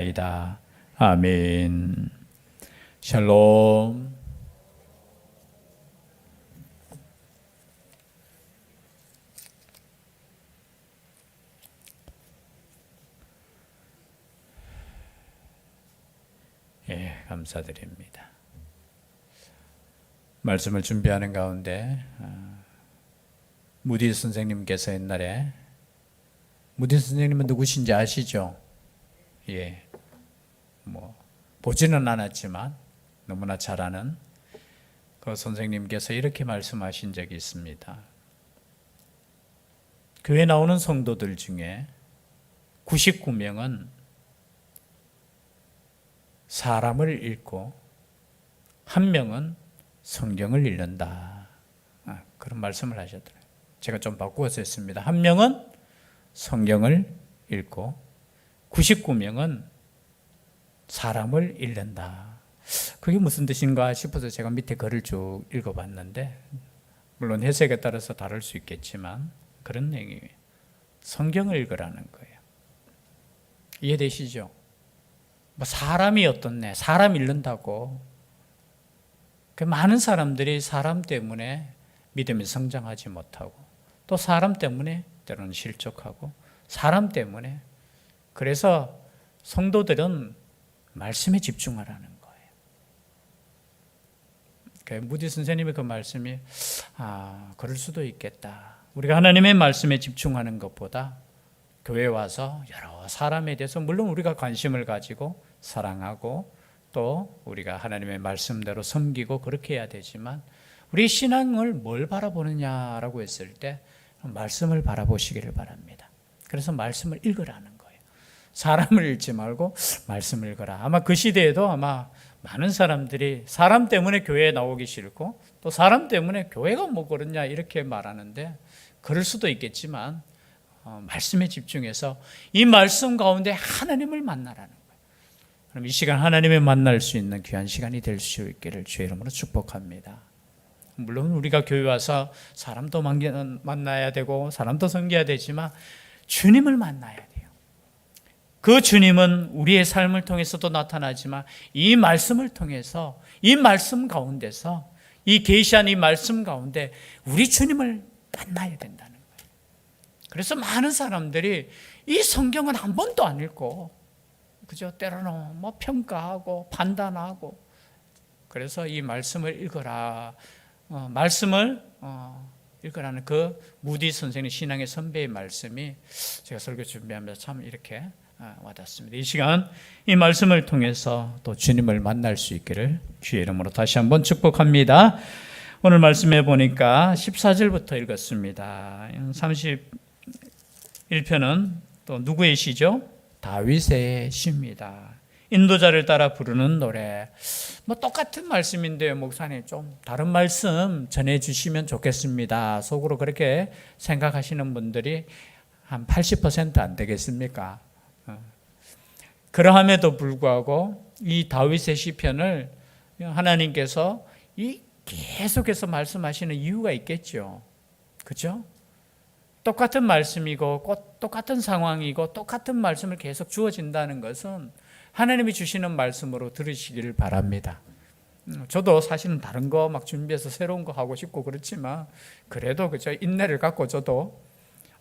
이다. 아멘. 샬롬. 예, 감사드립니다. 말씀을 준비하는 가운데 무디 선생님께서 옛날에, 무디 선생님은 누구신지 아시죠? 예, 보지는 않았지만 너무나 잘 아는 그 선생님께서 이렇게 말씀하신 적이 있습니다. 교회 나오는 성도들 중에 99명은 사람을 읽고 한 명은 성경을 읽는다. 그런 말씀을 하셨더라고요. 제가 좀 바꾸어서 했습니다. 한 명은 성경을 읽고 99명은 사람을 읽는다. 그게 무슨 뜻인가 싶어서 제가 밑에 글을 쭉 읽어봤는데, 물론 해석에 따라서 다를 수 있겠지만 그런 내용이에요. 성경을 읽으라는 거예요. 이해되시죠? 사람이 어떻네, 사람 읽는다고. 많은 사람들이 사람 때문에 믿음이 성장하지 못하고, 또 사람 때문에 때로는 실족하고, 사람 때문에. 그래서 성도들은 말씀에 집중하라는 거예요. 무디 선생님의 그 말씀이 그럴 수도 있겠다. 우리가 하나님의 말씀에 집중하는 것보다 교회에 와서 여러 사람에 대해서 물론 우리가 관심을 가지고 사랑하고 또 우리가 하나님의 말씀대로 섬기고 그렇게 해야 되지만, 우리 신앙을 뭘 바라보느냐라고 했을 때 말씀을 바라보시기를 바랍니다. 그래서 말씀을 읽으라는 거예요. 사람을 읽지 말고 말씀을 읽어라. 아마 그 시대에도 아마 많은 사람들이 사람 때문에 교회에 나오기 싫고 또 사람 때문에 교회가 뭐 그러냐 이렇게 말하는데, 그럴 수도 있겠지만 말씀에 집중해서 이 말씀 가운데 하나님을 만나라는 거예요. 그럼 이 시간 하나님을 만날 수 있는 귀한 시간이 될 수 있기를 주의 이름으로 축복합니다. 물론 우리가 교회 와서 사람도 만나야 되고 사람도 섬겨야 되지만 주님을 만나야 돼요. 그 주님은 우리의 삶을 통해서도 나타나지만 이 말씀을 통해서, 이 말씀 가운데서, 이 계시한 이 말씀 가운데 우리 주님을 만나야 된다는 거예요. 그래서 많은 사람들이 이 성경은 한 번도 안 읽고 그죠? 때로는 평가하고 판단하고, 그래서 이 말씀을 읽어라. 말씀을 읽으라는 그 무디 선생님 신앙의 선배의 말씀이 제가 설교 준비하면서 참 이렇게 와닿습니다. 이 시간 이 말씀을 통해서 또 주님을 만날 수 있기를 주의 이름으로 다시 한번 축복합니다. 오늘 말씀해 보니까 14절부터 읽었습니다. 31편은 또 누구의 시죠? 다윗의 시입니다. 인도자를 따라 부르는 노래. 똑같은 말씀인데요, 목사님 좀 다른 말씀 전해주시면 좋겠습니다. 속으로 그렇게 생각하시는 분들이 한 80% 안 되겠습니까? 그러함에도 불구하고 이 다윗의 시편을 하나님께서 계속해서 말씀하시는 이유가 있겠죠. 그렇죠? 똑같은 말씀이고 똑같은 상황이고 똑같은 말씀을 계속 주어진다는 것은 하나님이 주시는 말씀으로 들으시기를 바랍니다. 저도 사실은 다른 거 막 준비해서 새로운 거 하고 싶고 그렇지만 그래도 그죠, 인내를 갖고 저도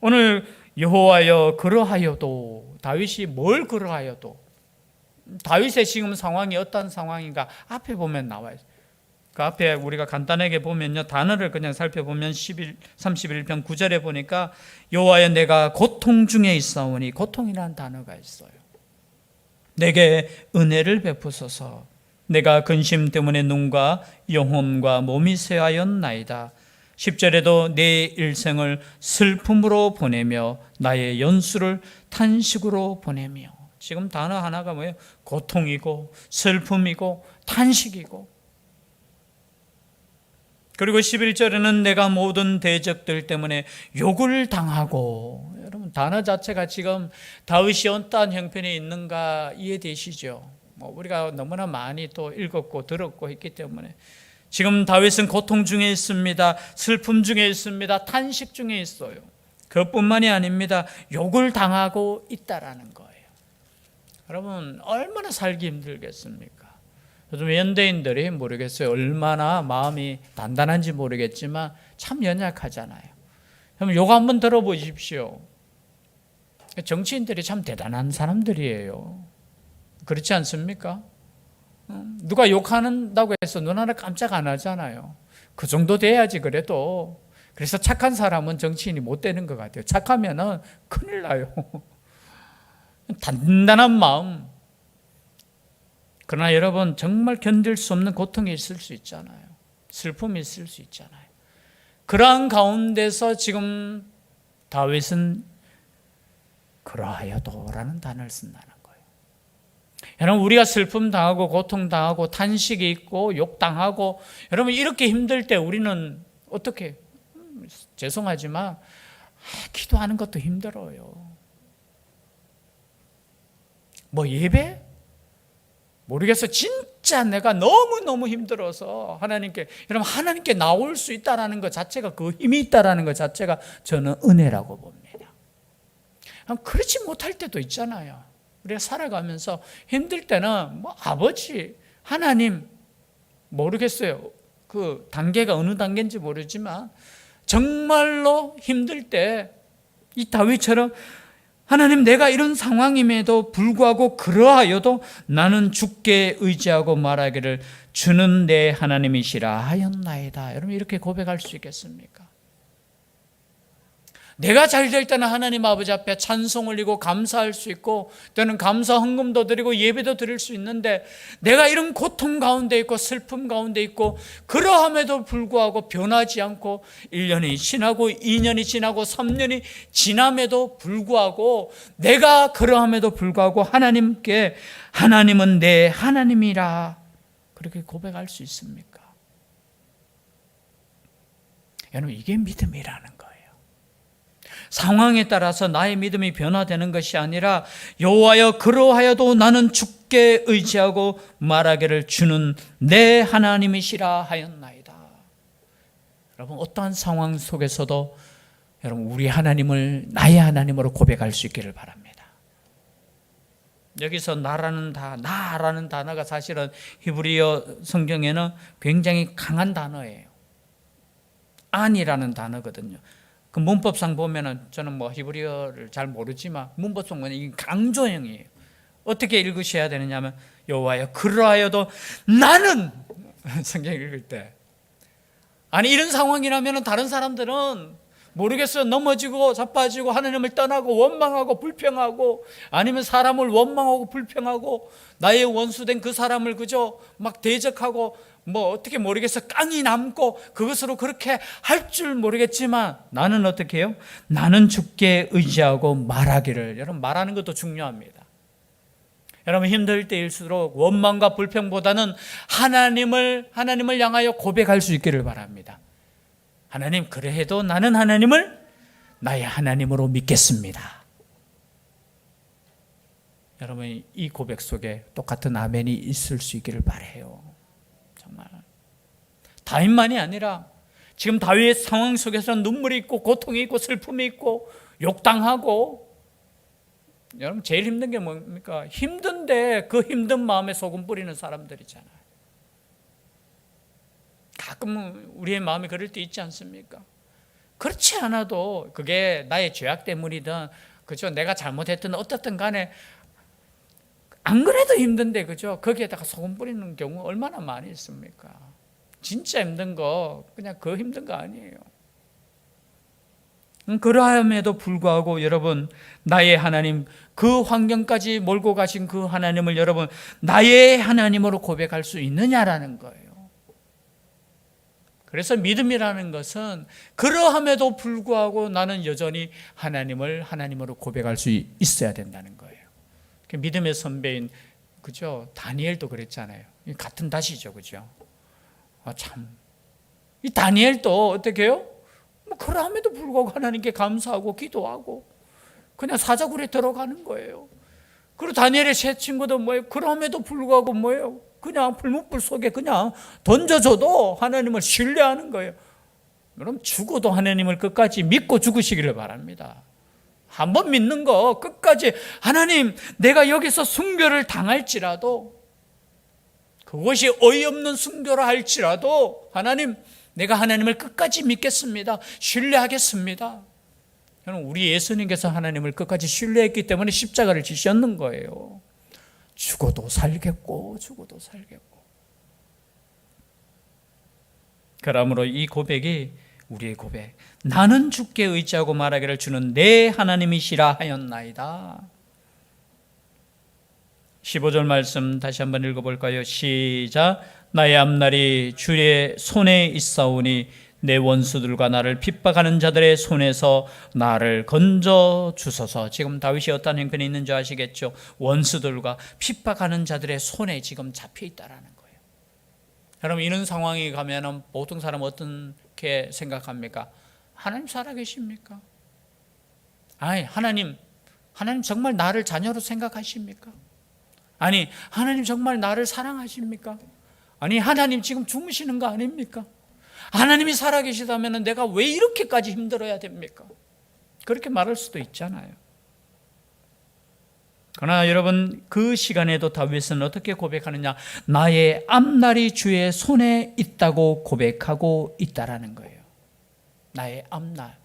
오늘 여호와여 그러하여도, 다윗이 뭘 그러하여도, 다윗의 지금 상황이 어떤 상황인가 앞에 보면 나와요. 그 앞에 우리가 간단하게 보면요, 단어를 그냥 살펴보면 31편 9절에 보니까 여호와여 내가 고통 중에 있사오니, 고통이라는 단어가 있어요. 내게 은혜를 베푸소서. 내가 근심 때문에 눈과 영혼과 몸이 쇠하였나이다. 10절에도 내 일생을 슬픔으로 보내며 나의 연수를 탄식으로 보내며. 지금 단어 하나가 뭐예요? 고통이고 슬픔이고 탄식이고. 그리고 11절에는 내가 모든 대적들 때문에 욕을 당하고. 여러분 단어 자체가 지금 다윗이 어떠한 형편에 있는가 이해되시죠? 우리가 너무나 많이 또 읽었고 들었고 했기 때문에 지금 다윗은 고통 중에 있습니다. 슬픔 중에 있습니다. 탄식 중에 있어요. 그것뿐만이 아닙니다. 욕을 당하고 있다라는 거예요. 여러분 얼마나 살기 힘들겠습니까? 요즘 현대인들이 모르겠어요. 얼마나 마음이 단단한지 모르겠지만 참 연약하잖아요. 그럼 요거 한번 들어보십시오. 정치인들이 참 대단한 사람들이에요. 그렇지 않습니까? 누가 욕한다고 해서 눈 하나 깜짝 안 하잖아요. 그 정도 돼야지 그래도. 그래서 착한 사람은 정치인이 못 되는 것 같아요. 착하면은 큰일 나요. 단단한 마음. 그러나 여러분 정말 견딜 수 없는 고통이 있을 수 있잖아요. 슬픔이 있을 수 있잖아요. 그러한 가운데서 지금 다윗은 그러하여도라는 단어를 쓴다는 거예요. 여러분 우리가 슬픔 당하고 고통 당하고 탄식이 있고 욕 당하고 여러분 이렇게 힘들 때 우리는 어떻게 죄송하지만 기도하는 것도 힘들어요. 뭐 예배? 모르겠어요. 진짜 내가 너무너무 힘들어서 여러분 하나님께 나올 수 있다는 것 자체가 그 힘이 있다는 것 자체가 저는 은혜라고 봅니다. 그렇지 못할 때도 있잖아요. 우리가 살아가면서 힘들 때는 뭐 아버지, 하나님 모르겠어요. 그 단계가 어느 단계인지 모르지만 정말로 힘들 때 이 다윗처럼 하나님 내가 이런 상황임에도 불구하고 그러하여도 나는 주께 의지하고 말하기를 주는 내 하나님이시라 하였나이다. 여러분 이렇게 고백할 수 있겠습니까? 내가 잘 될 때는 하나님 아버지 앞에 찬송 올리고 감사할 수 있고 또는 감사 헌금도 드리고 예배도 드릴 수 있는데 내가 이런 고통 가운데 있고 슬픔 가운데 있고 그러함에도 불구하고 변하지 않고 1년이 지나고 2년이 지나고 3년이 지남에도 불구하고 내가 그러함에도 불구하고 하나님께 하나님은 내 하나님이라 그렇게 고백할 수 있습니까? 여러분 이게 믿음이라는 거예요. 상황에 따라서 나의 믿음이 변화되는 것이 아니라 여호와여 그러하여도 나는 주께 의지하고 말하기를 주는 내 하나님이시라 하였나이다. 여러분 어떠한 상황 속에서도 여러분 우리 하나님을 나의 하나님으로 고백할 수 있기를 바랍니다. 여기서 나라는 단어가 사실은 히브리어 성경에는 굉장히 강한 단어예요. 안이라는 단어거든요. 그 문법상 보면은 저는 뭐 히브리어를 잘 모르지만 문법상 보면 이게 강조형이에요. 어떻게 읽으셔야 되느냐면 여호와여 그러하여도 나는 성경 읽을 때 아니 이런 상황이라면 다른 사람들은 모르겠어요. 넘어지고 자빠지고 하나님을 떠나고 원망하고 불평하고 아니면 사람을 원망하고 불평하고 나의 원수된 그 사람을 그저 막 대적하고 뭐 어떻게 모르겠어 깡이 남고 그것으로 그렇게 할 줄 모르겠지만 나는 어떻게 해요? 나는 주께 의지하고 말하기를. 여러분 말하는 것도 중요합니다. 여러분 힘들 때일수록 원망과 불평보다는 하나님을 향하여 고백할 수 있기를 바랍니다. 하나님 그래도 나는 하나님을 나의 하나님으로 믿겠습니다. 여러분 이 고백 속에 똑같은 아멘이 있을 수 있기를 바라요. 정말 다윗만이 아니라 지금 다윗의 상황 속에서 눈물이 있고 고통이 있고 슬픔이 있고 욕당하고 여러분 제일 힘든 게 뭡니까? 힘든데 그 힘든 마음에 소금 뿌리는 사람들이잖아요. 가끔 우리의 마음이 그럴 때 있지 않습니까? 그렇지 않아도 그게 나의 죄악 때문이든 그죠? 내가 잘못했든 어떻든 간에 안 그래도 힘든데 그죠? 거기에다가 소금 뿌리는 경우 얼마나 많이 있습니까? 진짜 힘든 거 그냥 그 힘든 거 아니에요. 그러함에도 불구하고 여러분 나의 하나님 그 환경까지 몰고 가신 그 하나님을 여러분 나의 하나님으로 고백할 수 있느냐라는 거예요. 그래서 믿음이라는 것은 그러함에도 불구하고 나는 여전히 하나님을 하나님으로 고백할 수 있어야 된다는 거예요. 믿음의 선배인 그죠? 다니엘도 그랬잖아요. 같은 다시죠, 그죠? 이 다니엘도 어떻게 해요? 뭐 그러함에도 불구하고 하나님께 감사하고 기도하고 그냥 사자굴에 들어가는 거예요. 그리고 다니엘의 세 친구도 뭐예요? 그럼에도 불구하고 뭐예요? 그냥 불못불 속에 그냥 던져줘도 하나님을 신뢰하는 거예요. 그럼 죽어도 하나님을 끝까지 믿고 죽으시기를 바랍니다. 한번 믿는 거 끝까지 하나님 내가 여기서 순교를 당할지라도 그것이 어이없는 순교라 할지라도 하나님 내가 하나님을 끝까지 믿겠습니다. 신뢰하겠습니다. 우리 예수님께서 하나님을 끝까지 신뢰했기 때문에 십자가를 지셨는 거예요. 죽어도 살겠고 죽어도 살겠고. 그러므로 이 고백이 우리의 고백. 나는 주께 의지하고 말하기를 주는 내 하나님이시라 하였나이다. 15절 말씀 다시 한번 읽어볼까요? 시작. 나의 앞날이 주의 손에 있사오니 내 원수들과 나를 핍박하는 자들의 손에서 나를 건져 주소서. 지금 다윗이 어떤 형편에 있는 줄 아시겠죠? 원수들과 핍박하는 자들의 손에 지금 잡혀 있다라는 거예요. 여러분 이런 상황이 가면은 보통 사람 어떻게 생각합니까? 하나님 살아계십니까? 아니 하나님 정말 나를 자녀로 생각하십니까? 아니 하나님 정말 나를 사랑하십니까? 아니 하나님 지금 주무시는 거 아닙니까? 하나님이 살아계시다면 내가 왜 이렇게까지 힘들어야 됩니까? 그렇게 말할 수도 있잖아요. 그러나 여러분 그 시간에도 다윗은 어떻게 고백하느냐? 나의 앞날이 주의 손에 있다고 고백하고 있다라는 거예요. 나의 앞날.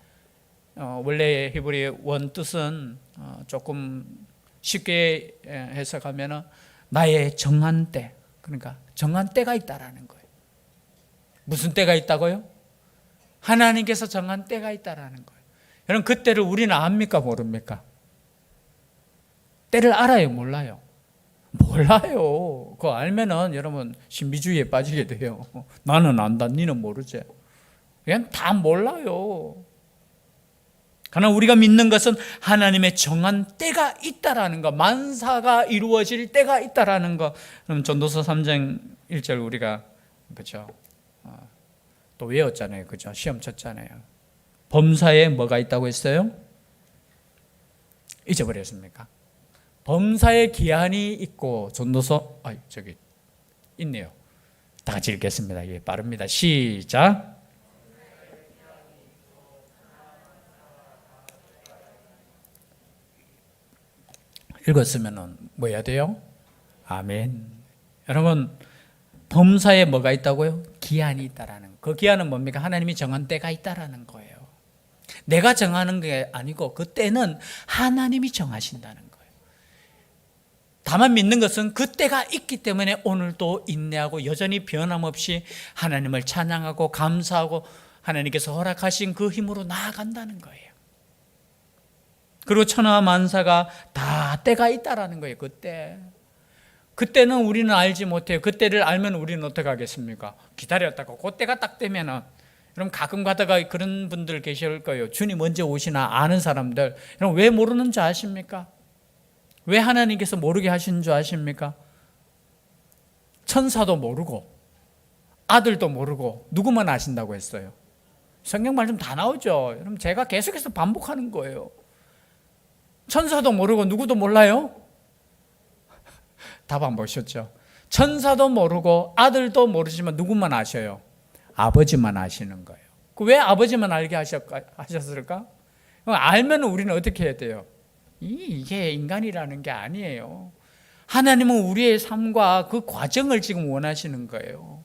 원래 히브리 원 뜻은 조금 쉽게 해석하면 나의 정한 때, 그러니까 정한 때가 있다라는 거예요. 무슨 때가 있다고요? 하나님께서 정한 때가 있다라는 거예요. 여러분 그 때를 우리는 압니까 모릅니까? 때를 알아요 몰라요? 몰라요. 그거 알면은 여러분 신비주의에 빠지게 돼요. 나는 안다 니는 모르지. 그냥 다 몰라요. 그러나 우리가 믿는 것은 하나님의 정한 때가 있다라는 것, 만사가 이루어질 때가 있다라는 것. 그럼 전도서 3장 1절 우리가 그죠? 또 외웠잖아요, 그죠? 시험 쳤잖아요. 범사에 뭐가 있다고 했어요? 잊어버렸습니까? 범사에 기한이 있고 전도서 저기 있네요. 다 같이 읽겠습니다. 이게 빠릅니다. 시작. 읽었으면 뭐 해야 돼요? 아멘. 여러분 범사에 뭐가 있다고요? 기한이 있다라는 거. 그 기한은 뭡니까? 하나님이 정한 때가 있다라는 거예요. 내가 정하는 게 아니고 그 때는 하나님이 정하신다는 거예요. 다만 믿는 것은 그 때가 있기 때문에 오늘도 인내하고 여전히 변함없이 하나님을 찬양하고 감사하고 하나님께서 허락하신 그 힘으로 나아간다는 거예요. 그리고 천하와 만사가 다 때가 있다라는 거예요. 그때는 우리는 알지 못해요. 그때를 알면 우리는 어떻게 하겠습니까? 기다렸다가 그때가 딱 되면은, 여러분 가끔 가다가 그런 분들 계실 거예요. 주님 언제 오시나 아는 사람들. 여러분 왜 모르는 줄 아십니까? 왜 하나님께서 모르게 하신 줄 아십니까? 천사도 모르고 아들도 모르고 누구만 아신다고 했어요? 성경 말씀 다 나오죠. 여러분 제가 계속해서 반복하는 거예요. 천사도 모르고 누구도 몰라요? 답 안 보셨죠? 천사도 모르고 아들도 모르지만 누구만 아셔요? 아버지만 아시는 거예요. 왜 아버지만 알게 하셨을까? 알면 우리는 어떻게 해야 돼요? 이게 인간이라는 게 아니에요. 하나님은 우리의 삶과 그 과정을 지금 원하시는 거예요.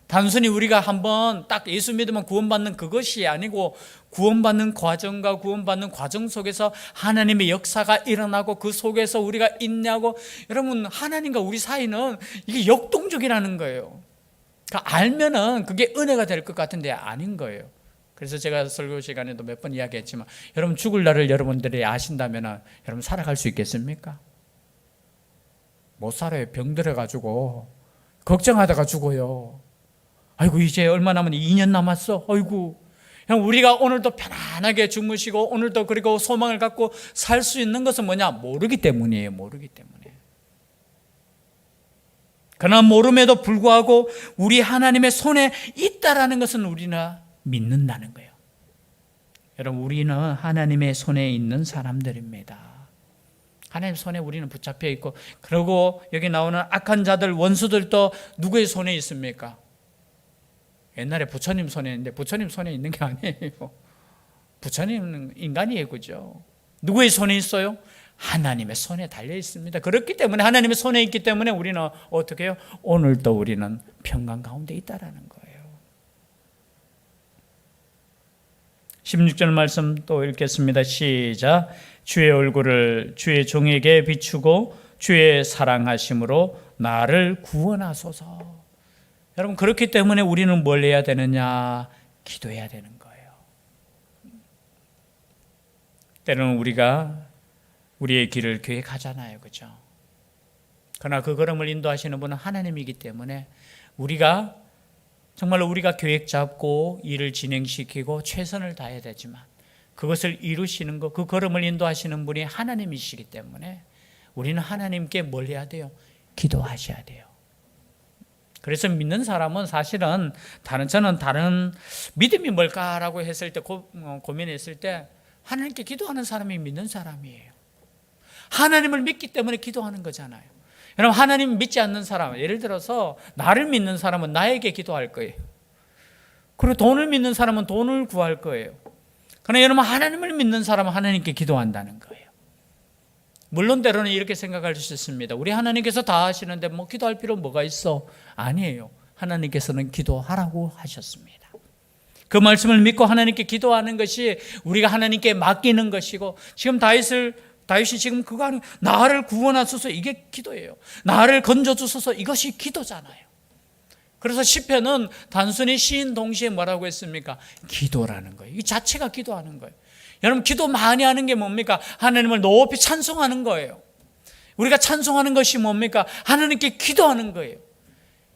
단순히 우리가 한번 딱 예수 믿으면 구원받는 그것이 아니고 구원받는 과정과 구원받는 과정 속에서 하나님의 역사가 일어나고 그 속에서 우리가 인내하고, 여러분 하나님과 우리 사이는 이게 역동적이라는 거예요. 그러니까 알면은 그게 은혜가 될 것 같은데 아닌 거예요. 그래서 제가 설교 시간에도 몇 번 이야기했지만 여러분 죽을 날을 여러분들이 아신다면 여러분 살아갈 수 있겠습니까? 못 살아요. 병 들어가지고 걱정하다가 죽어요. 아이고 이제 얼마 남았니? 2년 남았어. 아이고. 그냥 우리가 오늘도 편안하게 주무시고 오늘도 그리고 소망을 갖고 살 수 있는 것은 뭐냐? 모르기 때문이에요. 모르기 때문에. 그러나 모름에도 불구하고 우리 하나님의 손에 있다라는 것은 우리는 믿는다는 거예요. 여러분 우리는 하나님의 손에 있는 사람들입니다. 하나님 손에 우리는 붙잡혀 있고, 그리고 여기 나오는 악한 자들 원수들도 누구의 손에 있습니까? 옛날에 부처님 손에 있는데 부처님 손에 있는 게 아니에요. 부처님은 인간이에요, 그죠? 누구의 손에 있어요? 하나님의 손에 달려 있습니다. 그렇기 때문에 하나님의 손에 있기 때문에 우리는 어떻게 해요? 오늘도 우리는 평강 가운데 있다라는 거예요. 16절 말씀 또 읽겠습니다. 시작. 주의 얼굴을 주의 종에게 비추고 주의 사랑하심으로 나를 구원하소서. 여러분, 그렇기 때문에 우리는 뭘 해야 되느냐? 기도해야 되는 거예요. 때로는 우리가 우리의 길을 계획하잖아요. 그렇죠? 그러나 그 걸음을 인도하시는 분은 하나님이기 때문에 우리가 정말로 우리가 계획 잡고 일을 진행시키고 최선을 다해야 되지만 그것을 이루시는 것, 그 걸음을 인도하시는 분이 하나님이시기 때문에 우리는 하나님께 뭘 해야 돼요? 기도하셔야 돼요. 그래서 믿는 사람은 사실은 저는 다른 믿음이 뭘까라고 했을 때 고민했을 때 하나님께 기도하는 사람이 믿는 사람이에요. 하나님을 믿기 때문에 기도하는 거잖아요. 여러분, 하나님 믿지 않는 사람, 예를 들어서 나를 믿는 사람은 나에게 기도할 거예요. 그리고 돈을 믿는 사람은 돈을 구할 거예요. 그러나 여러분, 하나님을 믿는 사람은 하나님께 기도한다는 거예요. 물론 때로는 이렇게 생각할 수 있습니다. 우리 하나님께서 다 하시는데 뭐 기도할 필요 뭐가 있어? 아니에요. 하나님께서는 기도하라고 하셨습니다. 그 말씀을 믿고 하나님께 기도하는 것이 우리가 하나님께 맡기는 것이고, 지금 다윗이 지금 그거 하는, 나를 구원하소서, 이게 기도예요. 나를 건져주소서, 이것이 기도잖아요. 그래서 시편은 단순히 시인 동시에 뭐라고 했습니까? 기도라는 거예요. 이 자체가 기도하는 거예요. 여러분, 기도 많이 하는 게 뭡니까? 하나님을 높이 찬송하는 거예요. 우리가 찬송하는 것이 뭡니까? 하나님께 기도하는 거예요.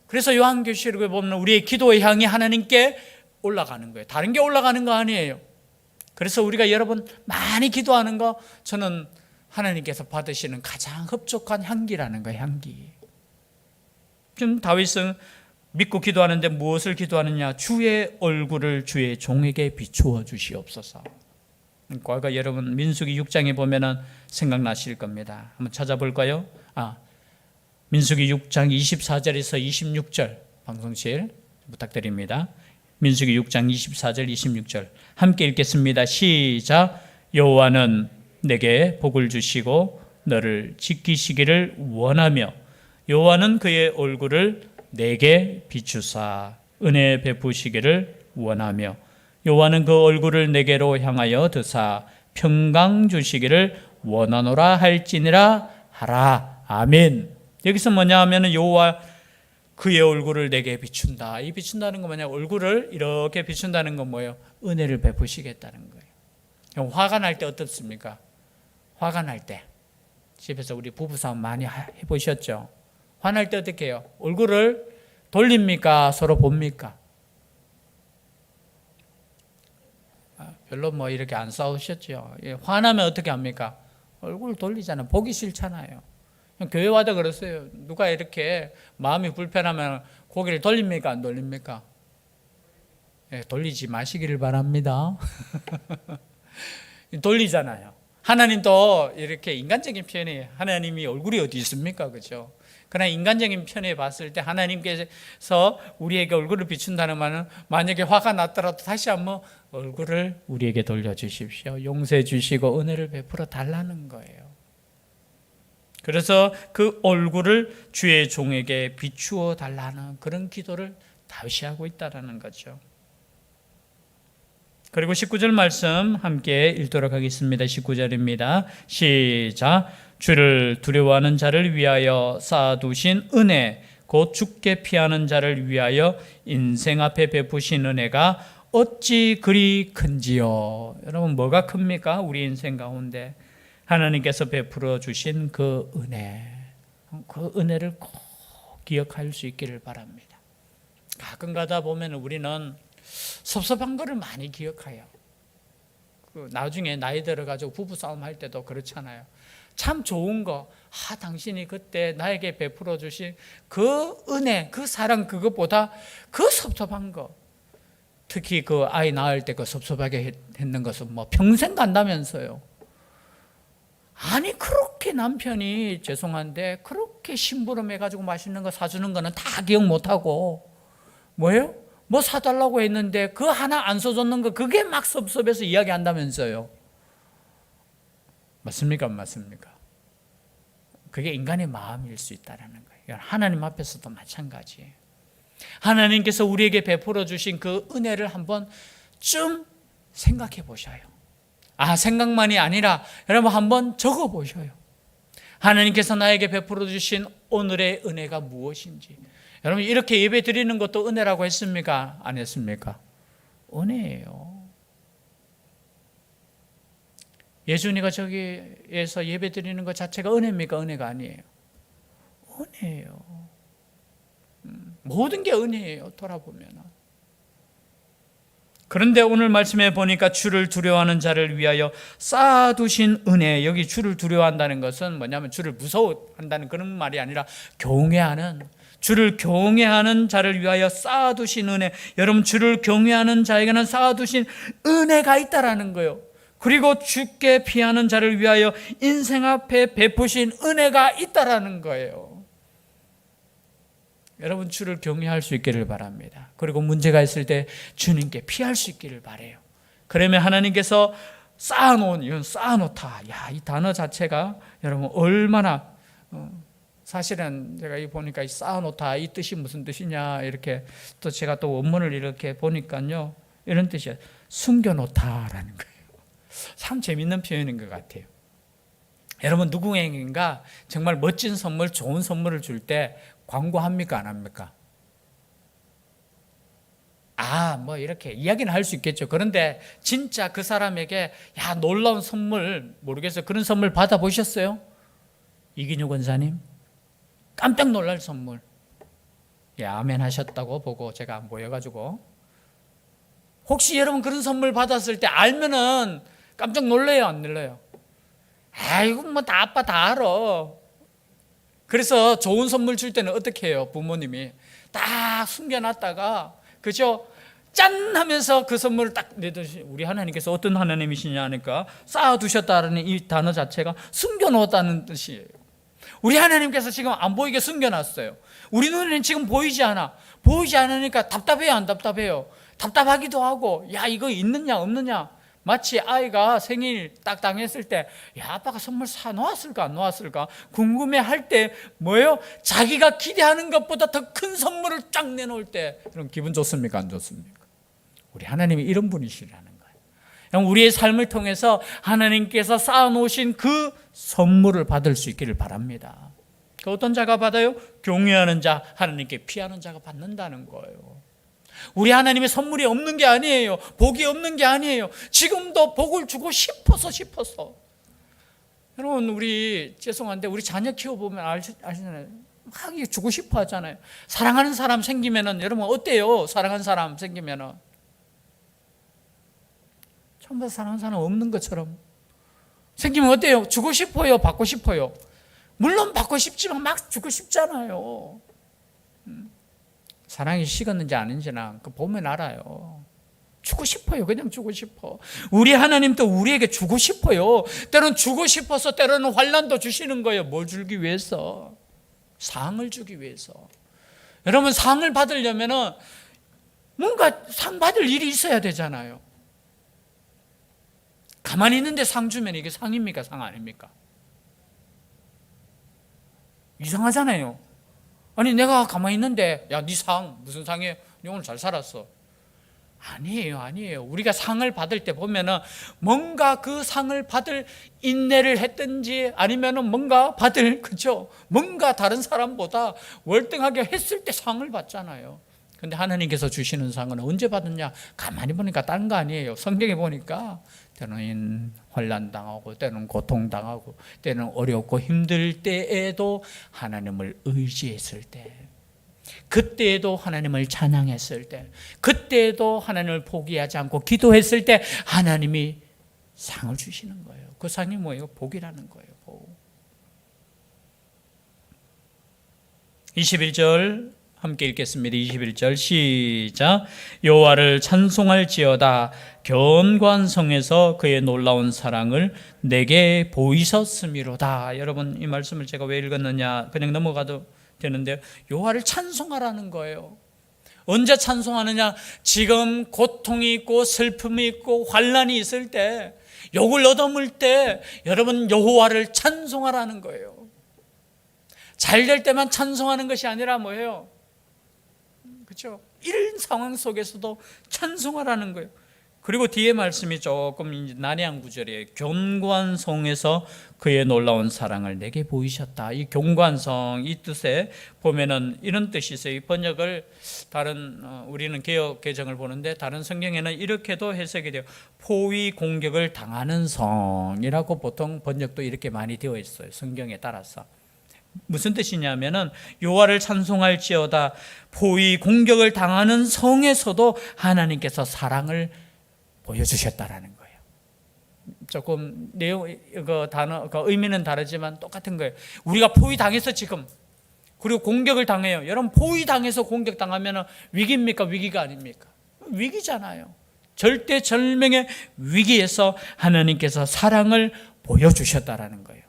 그래서 요한계시록에 보면 우리의 기도의 향이 하나님께 올라가는 거예요. 다른 게 올라가는 거 아니에요. 그래서 우리가 여러분 많이 기도하는 거, 저는 하나님께서 받으시는 가장 흡족한 향기라는 거예요. 향기. 지금 다윗은 믿고 기도하는데 무엇을 기도하느냐? 주의 얼굴을 주의 종에게 비추어 주시옵소서. 과거 여러분 민수기 6장에 보면은 생각나실 겁니다. 한번 찾아볼까요? 민수기 6장 24절에서 26절 방송실 부탁드립니다. 민수기 6장 24절 26절 함께 읽겠습니다. 시작. 여호와는 내게 복을 주시고 너를 지키시기를 원하며 여호와는 그의 얼굴을 내게 비추사 은혜 베푸시기를 원하며 여호와는 그 얼굴을 내게로 향하여 드사 평강 주시기를 원하노라 할지니라 하라. 아멘. 여기서 뭐냐 하면은 여호와 그의 얼굴을 내게 비춘다. 이 비춘다는 건 뭐냐? 얼굴을 이렇게 비춘다는 건 뭐예요? 은혜를 베푸시겠다는 거예요. 화가 날 때 어떻습니까? 화가 날 때 집에서 우리 부부싸움 많이 해보셨죠? 화날 때 어떻게 해요? 얼굴을 돌립니까? 서로 봅니까? 별로 뭐 이렇게 안 싸우셨죠? 화나면 어떻게 합니까? 얼굴 돌리잖아요. 보기 싫잖아요. 교회 와도 그랬어요. 누가 이렇게 마음이 불편하면 고개를 돌립니까? 안 돌립니까? 돌리지 마시기를 바랍니다. 돌리잖아요. 하나님도 이렇게 인간적인 표현이, 하나님이 얼굴이 어디 있습니까? 그죠? 그러나 인간적인 편에 봤을 때 하나님께서 우리에게 얼굴을 비춘다는 말은 만약에 화가 났더라도 다시 한번 얼굴을 우리에게 돌려주십시오. 용서해 주시고 은혜를 베풀어 달라는 거예요. 그래서 그 얼굴을 주의 종에게 비추어 달라는 그런 기도를 다윗이 하고 있다는 거죠. 그리고 19절 말씀 함께 읽도록 하겠습니다. 19절입니다. 시작. 주를 두려워하는 자를 위하여 쌓아두신 은혜, 곧 죽게 피하는 자를 위하여 인생 앞에 베푸신 은혜가 어찌 그리 큰지요. 여러분, 뭐가 큽니까? 우리 인생 가운데 하나님께서 베풀어 주신 그 은혜, 그 은혜를 꼭 기억할 수 있기를 바랍니다. 가끔 가다 보면 우리는 섭섭한 거를 많이 기억해요. 나중에 나이 들어가지고 부부싸움 할 때도 그렇잖아요. 참 좋은 거, 당신이 그때 나에게 베풀어 주신 그 은혜, 그 사랑, 그것보다 그 섭섭한 거, 특히 그 아이 낳을 때 그 섭섭하게 했는 것은 뭐 평생 간다면서요. 아니, 그렇게 남편이 죄송한데 그렇게 심부름해가지고 맛있는 거 사주는 거는 다 기억 못하고 뭐예요? 뭐 사달라고 했는데 그 하나 안 써줬는 거, 그게 막 섭섭해서 이야기한다면서요. 맞습니까? 안 맞습니까? 그게 인간의 마음일 수 있다는 거예요. 하나님 앞에서도 마찬가지예요. 하나님께서 우리에게 베풀어 주신 그 은혜를 한번 좀 생각해 보셔요. 생각만이 아니라 여러분 한번 적어 보셔요. 하나님께서 나에게 베풀어 주신 오늘의 은혜가 무엇인지. 여러분 이렇게 예배 드리는 것도 은혜라고 했습니까? 안 했습니까? 은혜예요. 예준이가 저기에서 예배 드리는 것 자체가 은혜입니까? 은혜가 아니에요. 은혜예요. 모든 게 은혜예요. 돌아보면. 그런데 오늘 말씀에 보니까 주를 두려워하는 자를 위하여 쌓아두신 은혜. 여기 주를 두려워한다는 것은 뭐냐면 주를 무서워한다는 그런 말이 아니라 경외하는, 주를 경외하는 자를 위하여 쌓아두신 은혜. 여러분 주를 경외하는 자에게는 쌓아두신 은혜가 있다라는 거예요. 그리고 주께 피하는 자를 위하여 인생 앞에 베푸신 은혜가 있다라는 거예요. 여러분 주를 경외할 수 있기를 바랍니다. 그리고 문제가 있을 때 주님께 피할 수 있기를 바라요. 그러면 하나님께서 쌓아놓은, 이건 쌓아놓다. 이 단어 자체가 여러분 얼마나 사실은 제가 보니까 쌓아놓다 이 뜻이 무슨 뜻이냐 이렇게 또 제가 또 원문을 이렇게 보니까요 이런 뜻이에요. 숨겨놓다라는 거예요. 참 재밌는 표현인 것 같아요. 여러분 누구에게인가 정말 멋진 선물, 좋은 선물을 줄 때 광고합니까? 안 합니까? 뭐 이렇게 이야기는 할 수 있겠죠. 그런데 진짜 그 사람에게 놀라운 선물, 모르겠어요. 그런 선물 받아보셨어요? 이긴효 권사님? 깜짝 놀랄 선물. 아멘 하셨다고 보고 제가 안 보여가지고. 혹시 여러분 그런 선물 받았을 때 알면은 깜짝 놀래요? 안 놀래요? 이거 뭐 다 아빠 다 알아. 그래서 좋은 선물 줄 때는 어떻게 해요? 부모님이 딱 숨겨놨다가 그죠? 짠 하면서 그 선물을 딱 내듯이 우리 하나님께서 어떤 하나님이시냐 하니까 쌓아두셨다는 이 단어 자체가 숨겨놓았다는 뜻이에요. 우리 하나님께서 지금 안 보이게 숨겨놨어요. 우리 눈에는 지금 보이지 않아. 보이지 않으니까 답답해요? 안 답답해요? 답답하기도 하고 이거 있느냐 없느냐. 마치 아이가 생일 딱 당했을 때 아빠가 선물 사놓았을까 안 놓았을까 궁금해할 때 뭐예요? 자기가 기대하는 것보다 더 큰 선물을 쫙 내놓을 때 그럼 기분 좋습니까? 안 좋습니까? 우리 하나님이 이런 분이시라는 거예요. 우리의 삶을 통해서 하나님께서 쌓아놓으신 그 선물을 받을 수 있기를 바랍니다. 어떤 자가 받아요? 경외하는 자, 하나님께 피하는 자가 받는다는 거예요. 우리 하나님의 선물이 없는 게 아니에요. 복이 없는 게 아니에요. 지금도 복을 주고 싶어서. 여러분 우리 죄송한데 우리 자녀 키워보면 아시잖아요. 막 주고 싶어 하잖아요. 사랑하는 사람 생기면은 여러분 어때요? 사랑하는 사람 생기면은 전부 다 사랑하는 사람 없는 것처럼 생기면 어때요? 주고 싶어요? 받고 싶어요? 물론 받고 싶지만 막 주고 싶잖아요. 사랑이 식었는지 아닌지나 보면 알아요. 주고 싶어요. 그냥 주고 싶어. 우리 하나님도 우리에게 주고 싶어요. 때로는 주고 싶어서 때로는 환난도 주시는 거예요. 뭘 주기 위해서? 상을 주기 위해서. 여러분 상을 받으려면 뭔가 상 받을 일이 있어야 되잖아요. 가만히 있는데 상 주면 이게 상입니까? 상 아닙니까? 이상하잖아요. 아니 내가 가만히 있는데 네 상 무슨 상이에요? 네 오늘 잘 살았어. 아니에요. 우리가 상을 받을 때 보면은 뭔가 그 상을 받을 인내를 했든지 아니면은 뭔가 받을 뭔가 다른 사람보다 월등하게 했을 때 상을 받잖아요. 근데 하나님께서 주시는 상은 언제 받느냐? 가만히 보니까 다른 거 아니에요. 성경에 보니까 때로는 환난 당하고 때로는 고통 당하고 때로는 어렵고 힘들 때에도 하나님을 의지했을 때, 그때에도 하나님을 찬양했을 때, 그때에도 하나님을 포기하지 않고 기도했을 때 하나님이 상을 주시는 거예요. 그 상이 뭐예요? 복이라는 거예요. 복. 21절 함께 읽겠습니다. 21절 시작. 여호와를 찬송할지어다. 견고한 성에서 그의 놀라운 사랑을 내게 보이셨음이로다. 여러분 이 말씀을 제가 왜 읽었느냐 그냥 넘어가도 되는데 여호와를 찬송하라는 거예요. 언제 찬송하느냐? 지금 고통이 있고 슬픔이 있고 환난이 있을 때 욕을 얻어물 때 여러분 여호와를 찬송하라는 거예요. 잘 될 때만 찬송하는 것이 아니라 뭐예요? 그렇죠? 이런 상황 속에서도 찬송하라는 거예요. 그리고 뒤에 말씀이 조금 난해한 구절이에요. 견고한 성에서 그의 놀라운 사랑을 내게 보이셨다. 이 견고한 성, 이 뜻에 보면은 이런 뜻이 있어요. 이 번역을 다른 우리는 개역 개정을 보는데 다른 성경에는 이렇게도 해석이 돼요. 포위 공격을 당하는 성이라고 보통 번역도 이렇게 많이 되어 있어요. 성경에 따라서. 무슨 뜻이냐면은 여호와를 찬송할지어다 포위 공격을 당하는 성에서도 하나님께서 사랑을 보여주셨다라는 거예요. 조금 내용, 단어, 의미는 다르지만 똑같은 거예요. 우리가 포위당해서 지금, 그리고 공격을 당해요. 여러분, 포위당해서 공격당하면 위기입니까? 위기가 아닙니까? 위기잖아요. 절대절명의 위기에서 하나님께서 사랑을 보여주셨다라는 거예요.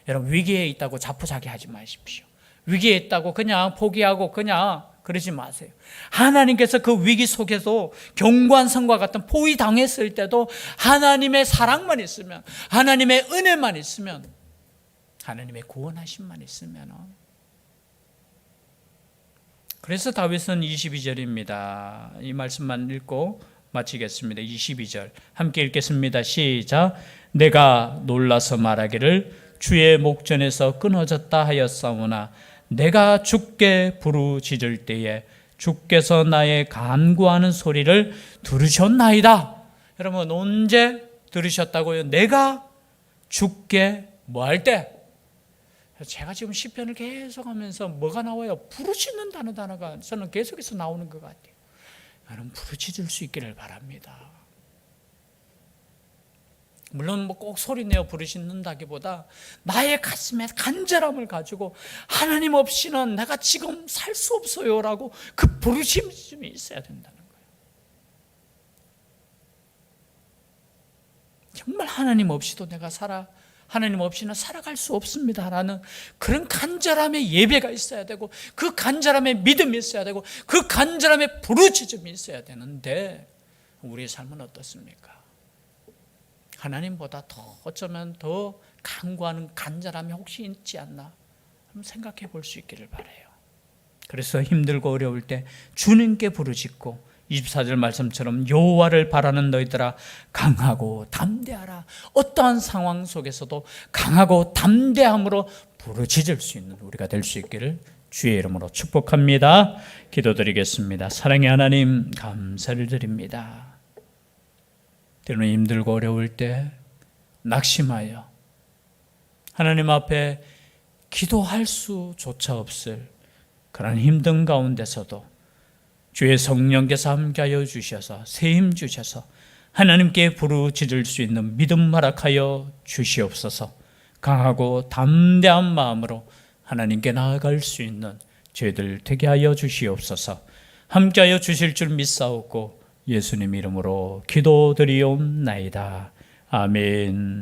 여러분, 위기에 있다고 자포자기하지 마십시오. 위기에 있다고 그냥 포기하고 그냥 그러지 마세요. 하나님께서 그 위기 속에서 견고한 성과 같은 포위 당했을 때도 하나님의 사랑만 있으면, 하나님의 은혜만 있으면, 하나님의 구원하심만 있으면, 그래서 다윗은 22절입니다. 이 말씀만 읽고 마치겠습니다. 22절 함께 읽겠습니다. 시작. 내가 놀라서 말하기를 주의 목전에서 끊어졌다 하였사오나 내가 주께 부르짖을 때에 주께서 나의 간구하는 소리를 들으셨나이다. 여러분, 언제 들으셨다고요? 내가 주께 뭐 할 때? 제가 지금 시편을 계속하면서 뭐가 나와요? 부르짖는다는 단어가 저는 계속해서 나오는 것 같아요. 여러분, 부르짖을 수 있기를 바랍니다. 물론 뭐 꼭 소리내어 부르짖는다기보다 나의 가슴에 간절함을 가지고 하나님 없이는 내가 지금 살 수 없어요라고 그 부르짖음이 있어야 된다는 거예요. 정말 하나님 없이도 내가 하나님 없이는 살아갈 수 없습니다라는 그런 간절함의 예배가 있어야 되고, 그 간절함의 믿음이 있어야 되고, 그 간절함의 부르짖음이 있어야 되는데 우리의 삶은 어떻습니까? 하나님보다 더 어쩌면 더 간구하는 간절함이 혹시 있지 않나 한번 생각해 볼 수 있기를 바라요. 그래서 힘들고 어려울 때 주님께 부르짖고 24절 말씀처럼 여호와를 바라는 너희들아 강하고 담대하라. 어떠한 상황 속에서도 강하고 담대함으로 부르짖을 수 있는 우리가 될 수 있기를 주의 이름으로 축복합니다. 기도드리겠습니다. 사랑의 하나님, 감사를 드립니다. 때로는 힘들고 어려울 때 낙심하여 하나님 앞에 기도할 수조차 없을 그런 힘든 가운데서도 주의 성령께서 함께하여 주셔서 세임 주셔서 하나님께 부르짖을 수 있는 믿음 허락하여 주시옵소서. 강하고 담대한 마음으로 하나님께 나아갈 수 있는 저희들 되게 하여 주시옵소서. 함께하여 주실 줄 믿사옵고 예수님 이름으로 기도드리옵나이다. 아멘.